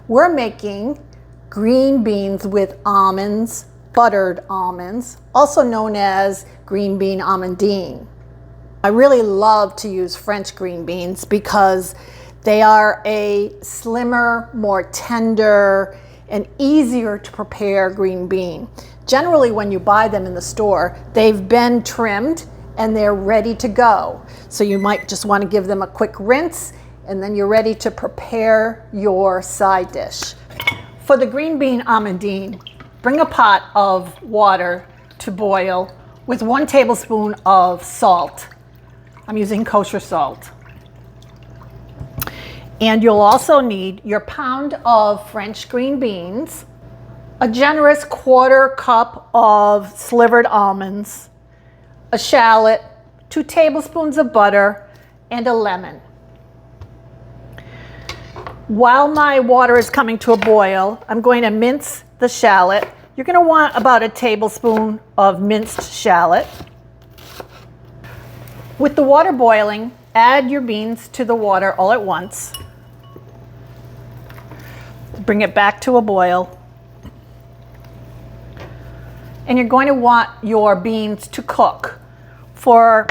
We're making green beans with almonds, buttered almonds, also known as green bean almondine. I really love to use French green beans because they are a slimmer, more tender, and easier to prepare green bean. Generally, when you buy them in the store, they've been trimmed and they're ready to go. So you might just want to give them a quick rinse and then you're ready to prepare your side dish. For the green bean almondine, bring a pot of water to boil with 1 tablespoon of salt. I'm using kosher salt. And you'll also need your pound of French green beans, a generous 1/4 cup of slivered almonds, a shallot, 2 tablespoons of butter, and a lemon. While my water is coming to a boil, I'm going to mince the shallot. You're going to want about a tablespoon of minced shallot. With the water boiling, add your beans to the water all at once. Bring it back to a boil. And you're going to want your beans to cook for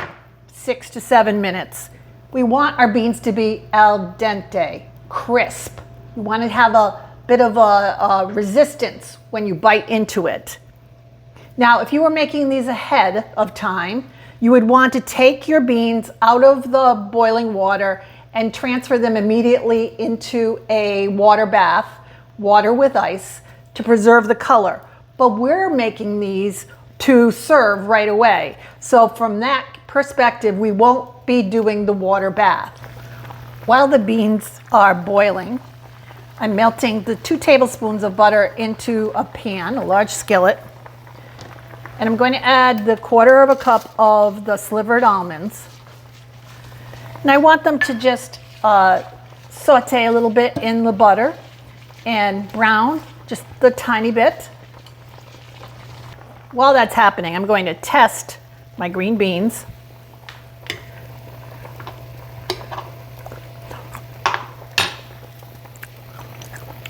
6 to 7 minutes. We want our beans to be al dente, crisp. You want to have a bit of a resistance when you bite into it. Now, if you were making these ahead of time, you would want to take your beans out of the boiling water and transfer them immediately into a water bath, water with ice, to preserve the color. But we're making these to serve right away. So from that perspective, we won't be doing the water bath. While the beans are boiling, I'm melting the 2 tablespoons of butter into a pan, a large skillet. And I'm going to add the 1/4 cup of the slivered almonds. And I want them to just saute a little bit in the butter and brown just a tiny bit. While that's happening, I'm going to test my green beans.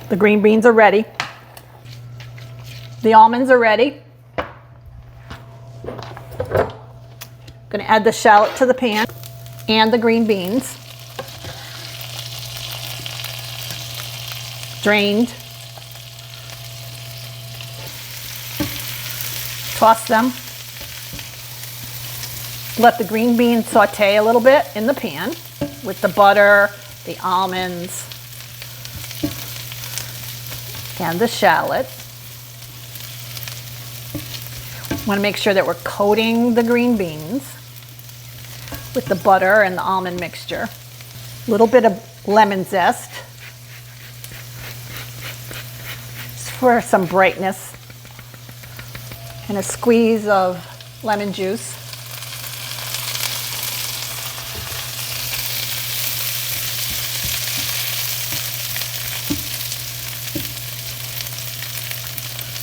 The green beans are ready. The almonds are ready. Going to add the shallot to the pan and the green beans. Drained. Toss them. Let the green beans saute a little bit in the pan with the butter, the almonds, and the shallot. Want to make sure that we're coating the green beans with the butter and the almond mixture. A little bit of lemon zest just for some brightness, and a squeeze of lemon juice.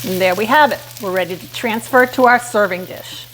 And there we have it. We're ready to transfer to our serving dish.